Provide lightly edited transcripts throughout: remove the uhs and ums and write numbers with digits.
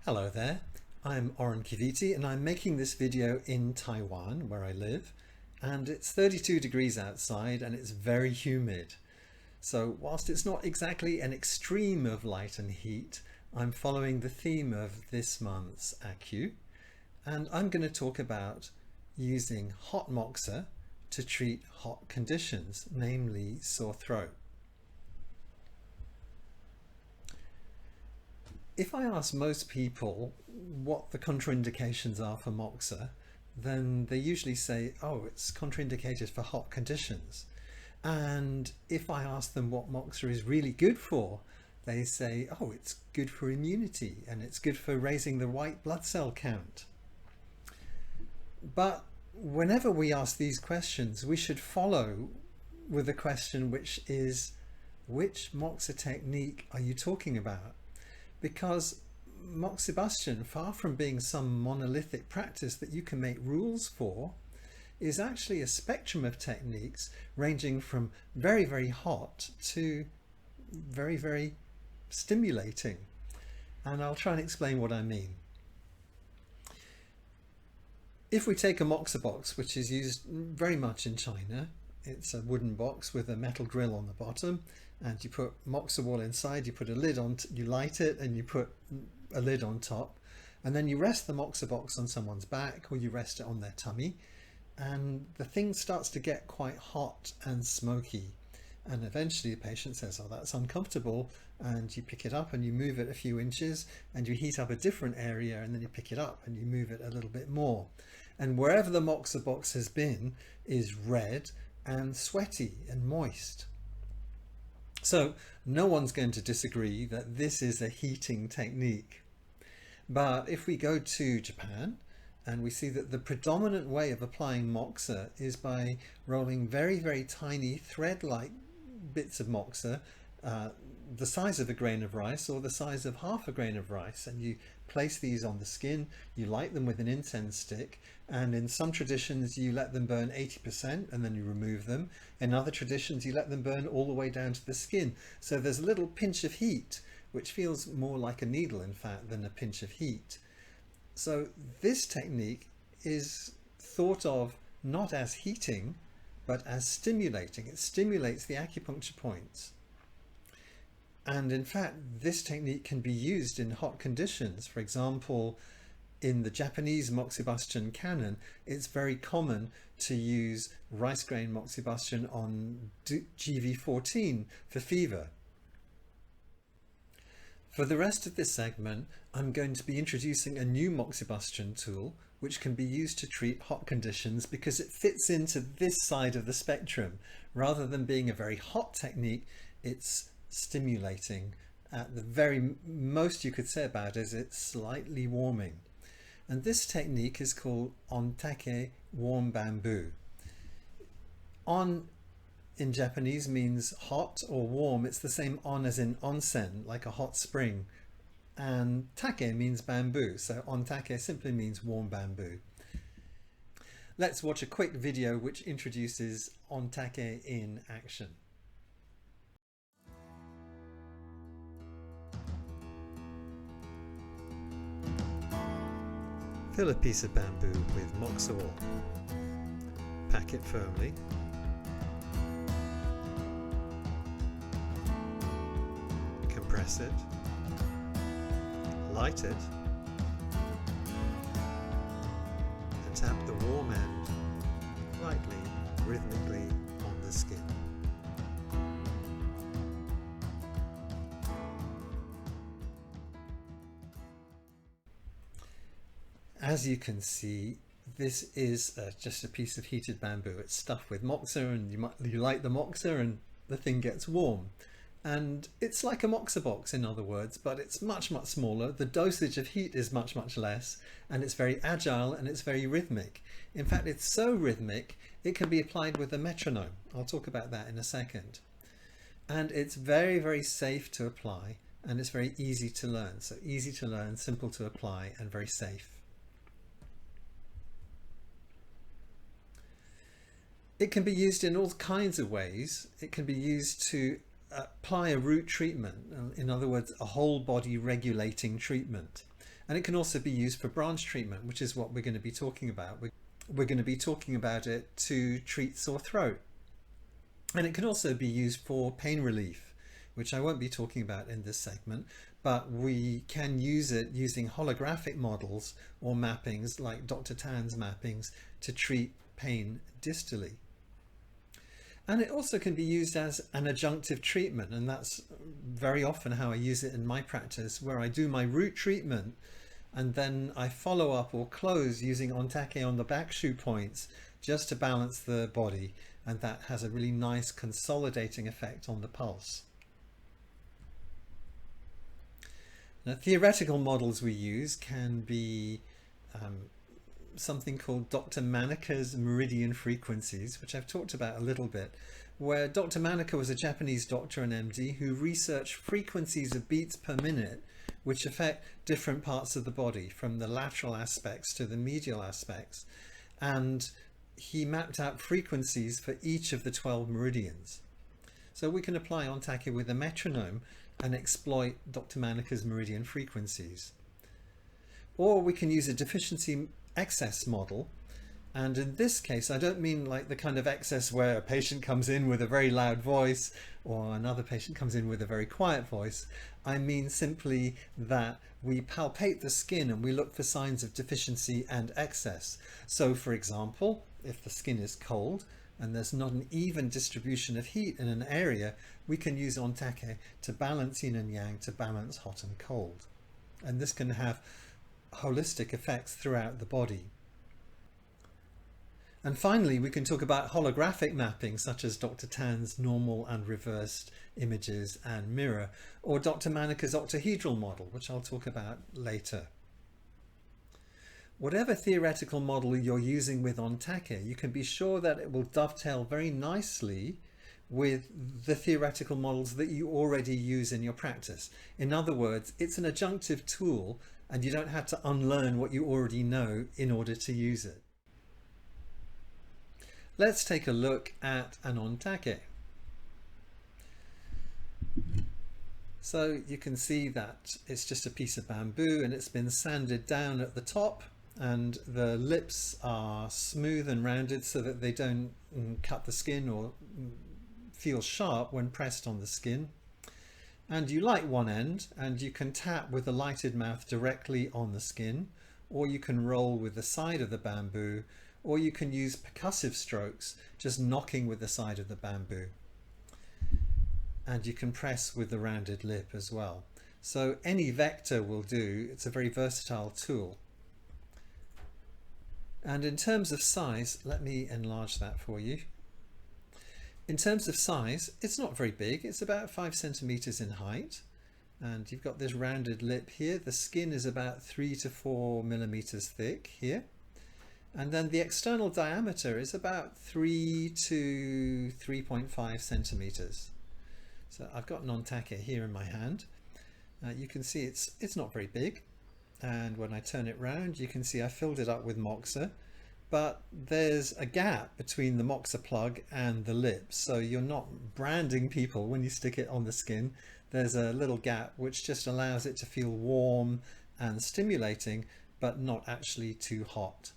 Hello there, I'm Oran Kivity and I'm making this video in Taiwan where I live, and it's 32 degrees outside and it's very humid. So whilst it's not exactly an extreme of light and heat, I'm following the theme of this month's ACU, and I'm going to talk about using hot moxa to treat hot conditions, namely sore throat. If I ask most people what the contraindications are for moxa, then they usually say, oh, it's contraindicated for hot conditions. And if I ask them what moxa is really good for, they say, oh, it's good for immunity and it's good for raising the white blood cell count. But whenever we ask these questions, we should follow with a question which is, which moxa technique are you talking about? Because moxibustion, far from being some monolithic practice that you can make rules for, is actually a spectrum of techniques ranging from very, very hot to very, very stimulating. And I'll try and explain what I mean. If we take a moxa box, which is used very much in China, it's a wooden box with a metal grill on the bottom, and you put moxa wool inside, you put a lid on, you light it and you put a lid on top, and then you rest the moxa box on someone's back or you rest it on their tummy, and the thing starts to get quite hot and smoky, and eventually the patient says, oh, that's uncomfortable, and you pick it up and you move it a few inches and you heat up a different area, and then you pick it up and you move it a little bit more, and wherever the moxa box has been is red and sweaty and moist. So no one's going to disagree that this is a heating technique. But if we go to Japan and we see that the predominant way of applying moxa is by rolling very, very tiny thread-like bits of moxa, the size of a grain of rice or the size of half a grain of rice, and you place these on the skin, you light them with an incense stick, and in some traditions you let them burn 80% and then you remove them. In other traditions you let them burn all the way down to the skin. So there's a little pinch of heat, which feels more like a needle in fact than a pinch of heat. So this technique is thought of not as heating but as stimulating. It stimulates the acupuncture points. And in fact, this technique can be used in hot conditions. For example, in the Japanese moxibustion canon, it's very common to use rice grain moxibustion on GV14 for fever. For the rest of this segment, I'm going to be introducing a new moxibustion tool which can be used to treat hot conditions because it fits into this side of the spectrum. Rather than being a very hot technique, it's stimulating. At the very most you could say about it is it's slightly warming. And this technique is called ontake, warm bamboo. On in Japanese means hot or warm. It's the same on as in onsen, like a hot spring. And take means bamboo, so ontake simply means warm bamboo. Let's watch a quick video which introduces ontake in action. Fill a piece of bamboo with moxa wool. Pack it firmly. Compress it. Light it. And tap the warm end lightly, rhythmically on the skin. As you can see, this is just a piece of heated bamboo. It's stuffed with moxa, and you light the moxa and the thing gets warm. And it's like a moxa box, in other words, but it's much, much smaller. The dosage of heat is much, much less, and it's very agile and it's very rhythmic. In fact, it's so rhythmic, it can be applied with a metronome. I'll talk about that in a second. And it's very, very safe to apply, and it's very easy to learn. So easy to learn, simple to apply, and very safe. It can be used in all kinds of ways. It can be used to apply a root treatment, in other words, a whole body regulating treatment. And it can also be used for branch treatment, which is what we're going to be talking about. We're going to be talking about it to treat sore throat. And it can also be used for pain relief, which I won't be talking about in this segment, but we can use it using holographic models or mappings like Dr. Tan's mappings to treat pain distally. And it also can be used as an adjunctive treatment, and that's very often how I use it in my practice, where I do my root treatment and then I follow up or close using Ontake on the back shoe points just to balance the body, and that has a really nice consolidating effect on the pulse. Now, theoretical models we use can be something called Dr. Manaka's meridian frequencies, which I've talked about a little bit, where Dr. Manaka was a Japanese doctor and MD who researched frequencies of beats per minute which affect different parts of the body, from the lateral aspects to the medial aspects, and he mapped out frequencies for each of the 12 meridians. So we can apply Ontake with a metronome and exploit Dr. Manaka's meridian frequencies. Or we can use a deficiency excess model, and in this case I don't mean like the kind of excess where a patient comes in with a very loud voice or another patient comes in with a very quiet voice. I mean simply that we palpate the skin and we look for signs of deficiency and excess. So for example, if the skin is cold and there's not an even distribution of heat in an area, we can use Ontake to balance yin and yang, to balance hot and cold. And this can have holistic effects throughout the body. And finally, we can talk about holographic mapping, such as Dr. Tan's normal and reversed images and mirror, or Dr. Manaka's octahedral model, which I'll talk about later. Whatever theoretical model you're using with Ontake, you can be sure that it will dovetail very nicely with the theoretical models that you already use in your practice. In other words, it's an adjunctive tool and you don't have to unlearn what you already know in order to use it. Let's take a look at an Ontake. So you can see that it's just a piece of bamboo and it's been sanded down at the top, and the lips are smooth and rounded so that they don't cut the skin or feel sharp when pressed on the skin. And you light one end and you can tap with a lighted mouth directly on the skin, or you can roll with the side of the bamboo, or you can use percussive strokes, just knocking with the side of the bamboo. And you can press with the rounded lip as well. So any vector will do. It's a very versatile tool. And in terms of size, let me enlarge that for you. In terms of size, it's not very big. It's about 5 centimeters in height. And you've got this rounded lip here. The skin is about 3 to 4 millimeters thick here. And then the external diameter is about 3 to 3.5 centimeters. So I've got an Ontake here in my hand. You can see it's not very big. And when I turn it round, you can see I filled it up with moxa, but there's a gap between the moxa plug and the lip. So you're not branding people when you stick it on the skin. There's a little gap which just allows it to feel warm and stimulating, but not actually too hot.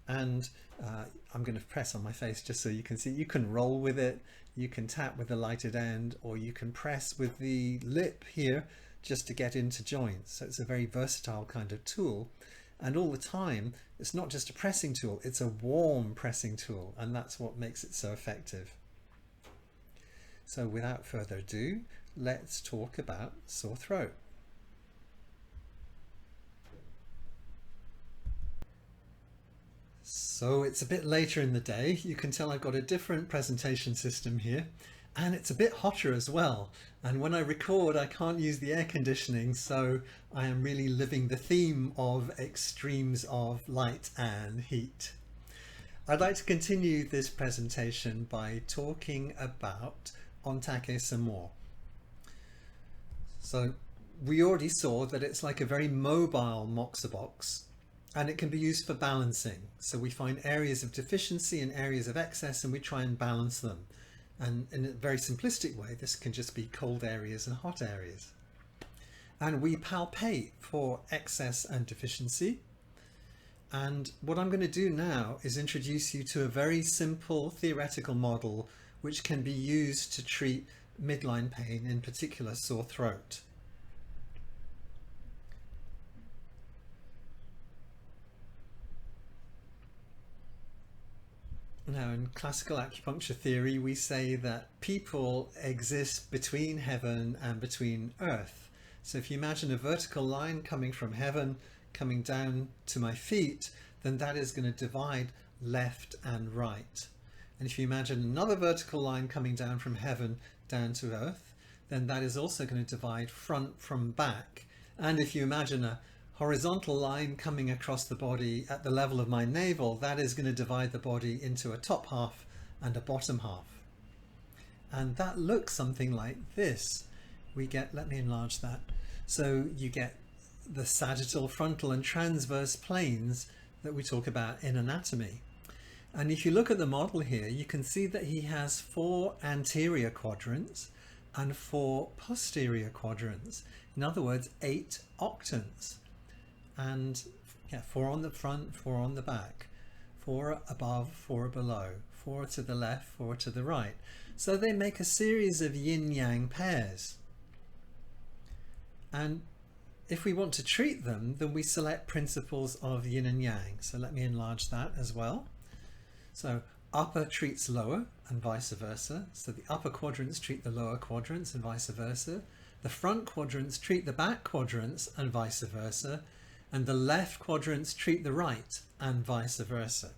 And I'm going to press on my face just so you can see. You can roll with it, you can tap with the lighted end, or you can press with the lip here just to get into joints. So it's a very versatile kind of tool. And all the time, it's not just a pressing tool, it's a warm pressing tool, and that's what makes it so effective. So without further ado, let's talk about sore throat. So it's a bit later in the day. You can tell I've got a different presentation system here, and it's a bit hotter as well. And when I record, I can't use the air conditioning, so I am really living the theme of extremes of light and heat. I'd like to continue this presentation by talking about Ontake some more. So we already saw that it's like a very mobile moxa box, and it can be used for balancing. So we find areas of deficiency and areas of excess and we try and balance them. And in a very simplistic way, this can just be cold areas and hot areas. And we palpate for excess and deficiency. And what I'm going to do now is introduce you to a very simple theoretical model which can be used to treat midline pain, in particular sore throat. Now, in classical acupuncture theory, we say that people exist between heaven and between earth. So if you imagine a vertical line coming from heaven, coming down to my feet, then that is going to divide left and right. And if you imagine another vertical line coming down from heaven down to earth, then that is also going to divide front from back. And if you imagine a horizontal line coming across the body at the level of my navel, that is going to divide the body into a top half and a bottom half. And that looks something like this. We get, let me enlarge that. So you get the sagittal, frontal and transverse planes that we talk about in anatomy. And if you look at the model here, you can see that he has 4 anterior quadrants and 4 posterior quadrants. In other words, 8 octants. And 4 on the front, 4 on the back, 4 above, 4 below, 4 to the left, 4 to the right. So they make a series of yin-yang pairs. And if we want to treat them, then we select principles of yin and yang. So let me enlarge that as well. So upper treats lower and vice versa. So the upper quadrants treat the lower quadrants and vice versa. The front quadrants treat the back quadrants and vice versa. And the left quadrants treat the right and vice versa.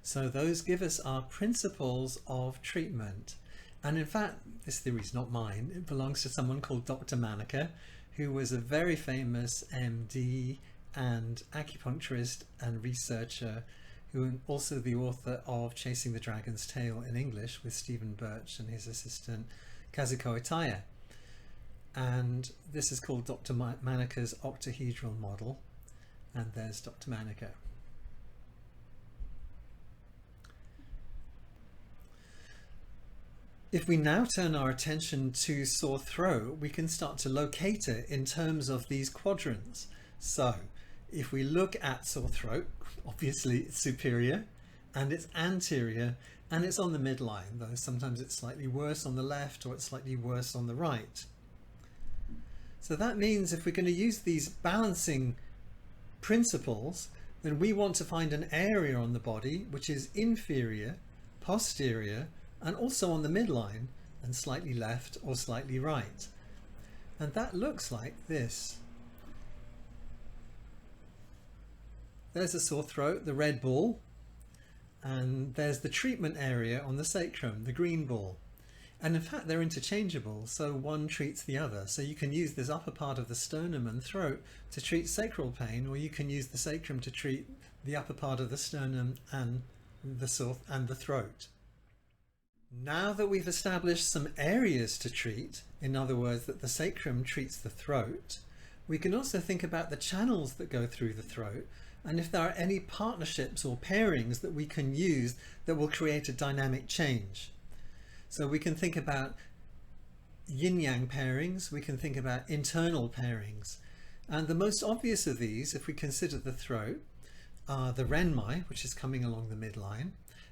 So those give us our principles of treatment. And in fact, this theory is not mine. It belongs to someone called Dr. Maneker, who was a very famous MD and acupuncturist and researcher, who is also the author of Chasing the Dragon's Tail in English with Stephen Birch and his assistant Kazuko Itaya. And this is called Dr. Maneker's octahedral model. And there's Dr. Maneker. If we now turn our attention to sore throat, we can start to locate it in terms of these quadrants. So if we look at sore throat, obviously it's superior and it's anterior and it's on the midline, though sometimes it's slightly worse on the left or it's slightly worse on the right. So that means if we're going to use these balancing principles, then we want to find an area on the body which is inferior, posterior, and also on the midline, and slightly left or slightly right. And that looks like this. There's a sore throat, the red ball, and there's the treatment area on the sacrum, the green ball. And in fact, they're interchangeable, so one treats the other. So you can use this upper part of the sternum and throat to treat sacral pain, or you can use the sacrum to treat the upper part of the sternum and the throat. Now that we've established some areas to treat, in other words, that the sacrum treats the throat, we can also think about the channels that go through the throat, and if there are any partnerships or pairings that we can use that will create a dynamic change. So we can think about yin-yang pairings, we can think about internal pairings. And the most obvious of these, if we consider the throat, are the renmai, which is coming along the midline,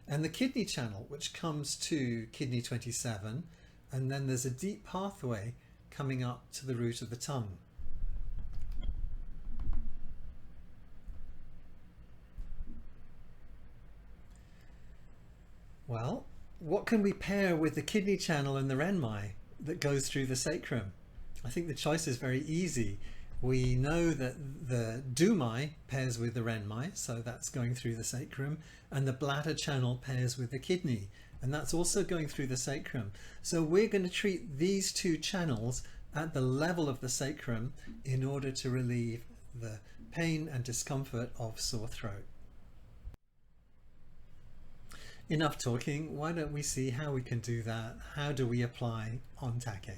and the kidney channel, which comes to kidney 27, and then there's a deep pathway coming up to the root of the tongue. Well, what can we pair with the kidney channel and the renmai that goes through the sacrum? I think the choice is very easy. We know that the dumai pairs with the renmai, so that's going through the sacrum, and the bladder channel pairs with the kidney, and that's also going through the sacrum. So we're going to treat these two channels at the level of the sacrum in order to relieve the pain and discomfort of sore throat. Enough talking, why don't we see how we can do that? How do we apply Ontake?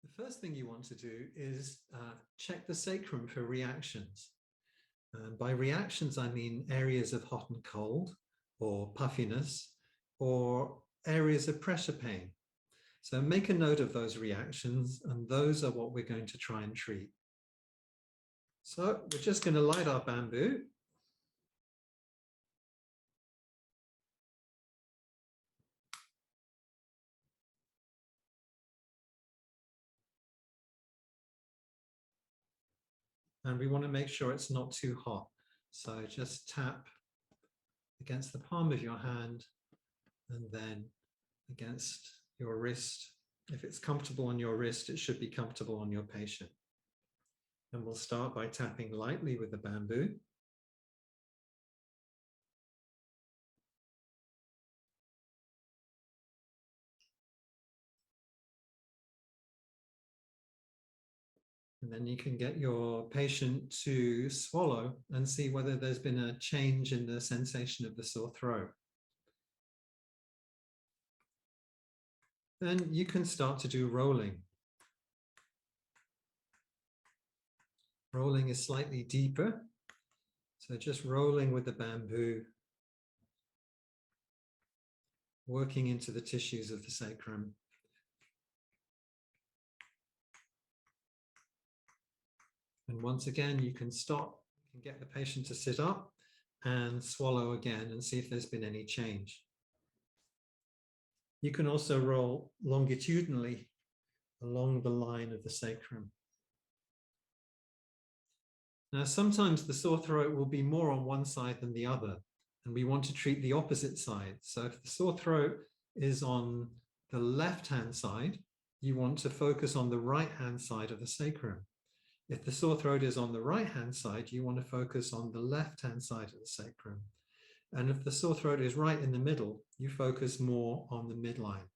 The first thing you want to do is check the sacrum for reactions. By reactions, I mean areas of hot and cold, or puffiness, or areas of pressure pain. So make a note of those reactions, and those are what we're going to try and treat. So we're just going to light our bamboo. And we want to make sure it's not too hot. So just tap against the palm of your hand and then against your wrist. If it's comfortable on your wrist, it should be comfortable on your patient. And we'll start by tapping lightly with the bamboo. And then you can get your patient to swallow and see whether there's been a change in the sensation of the sore throat. Then you can start to do rolling. Rolling is slightly deeper. So just rolling with the bamboo, working into the tissues of the sacrum. And once again, you can stop, you can get the patient to sit up and swallow again and see if there's been any change. You can also roll longitudinally along the line of the sacrum. Now, sometimes the sore throat will be more on one side than the other, and we want to treat the opposite side. So if the sore throat is on the left-hand side, you want to focus on the right-hand side of the sacrum. If the sore throat is on the right-hand side, you want to focus on the left-hand side of the sacrum. And if the sore throat is right in the middle, you focus more on the midline.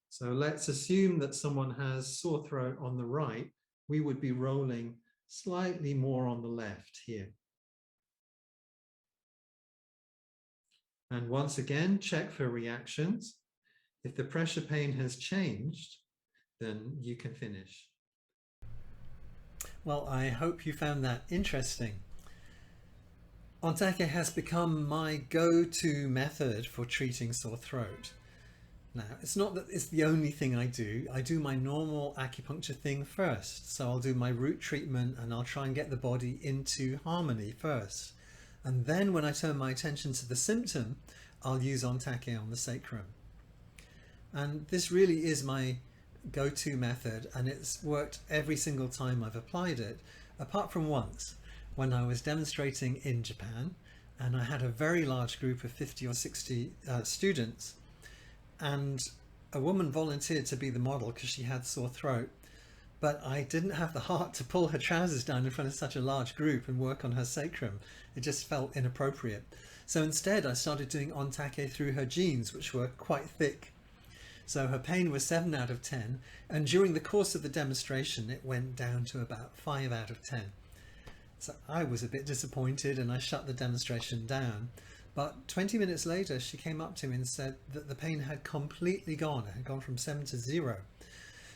So let's assume that someone has sore throat on the right. We would be rolling slightly more on the left here. And once again, check for reactions. If the pressure pain has changed, then you can finish. Well, I hope you found that interesting. Ontake has become my go-to method for treating sore throat. Now, it's not that it's the only thing I do. I do my normal acupuncture thing first. So I'll do my root treatment and I'll try and get the body into harmony first. And then when I turn my attention to the symptom, I'll use Ontake on the sacrum. And this really is my go-to method, and it's worked every single time I've applied it, apart from once when I was demonstrating in Japan and I had a very large group of 50 or 60 students, and a woman volunteered to be the model because she had sore throat, but I didn't have the heart to pull her trousers down in front of such a large group and work on her sacrum. It just felt inappropriate. So instead I started doing Ontake through her jeans, which were quite thick. So her pain was 7 out of 10, and during the course of the demonstration it went down to about 5 out of 10. So I was a bit disappointed and I shut the demonstration down. But 20 minutes later she came up to me and said that the pain had completely gone. It had gone from 7 to 0.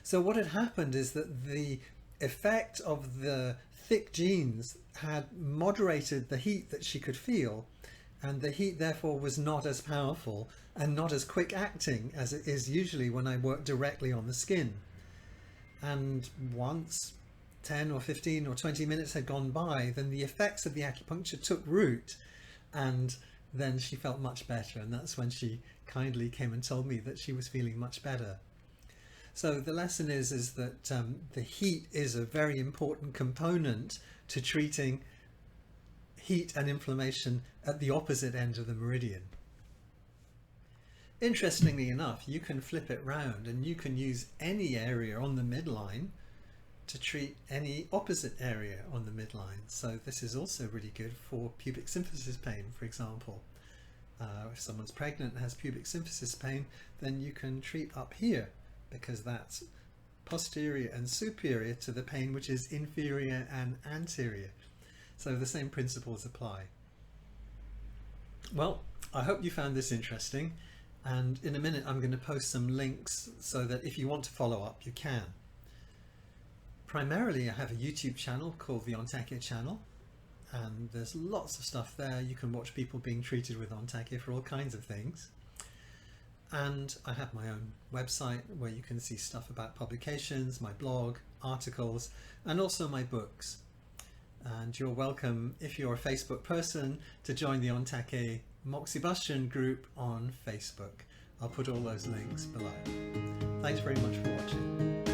So what had happened is that the effect of the thick jeans had moderated the heat that she could feel, and the heat therefore was not as powerful and not as quick acting as it is usually when I work directly on the skin. And once 10 or 15 or 20 minutes had gone by, then the effects of the acupuncture took root, and then she felt much better, and that's when she kindly came and told me that she was feeling much better. So the lesson is that the heat is a very important component to treating heat and inflammation at the opposite end of the meridian. Interestingly enough, you can flip it round and you can use any area on the midline to treat any opposite area on the midline. So this is also really good for pubic symphysis pain, for example. If someone's pregnant and has pubic symphysis pain, then you can treat up here, because that's posterior and superior to the pain which is inferior and anterior. So the same principles apply. Well, I hope you found this interesting, and in a minute I'm going to post some links so that if you want to follow up you can. Primarily I have a YouTube channel called the Ontake channel, and there's lots of stuff there. You can watch people being treated with Ontake for all kinds of things. And I have my own website where you can see stuff about publications, my blog, articles, and also my books. And you're welcome, if you're a Facebook person, to join the Ontake Moxibustion group on Facebook. I'll put all those links below. Thanks very much for watching.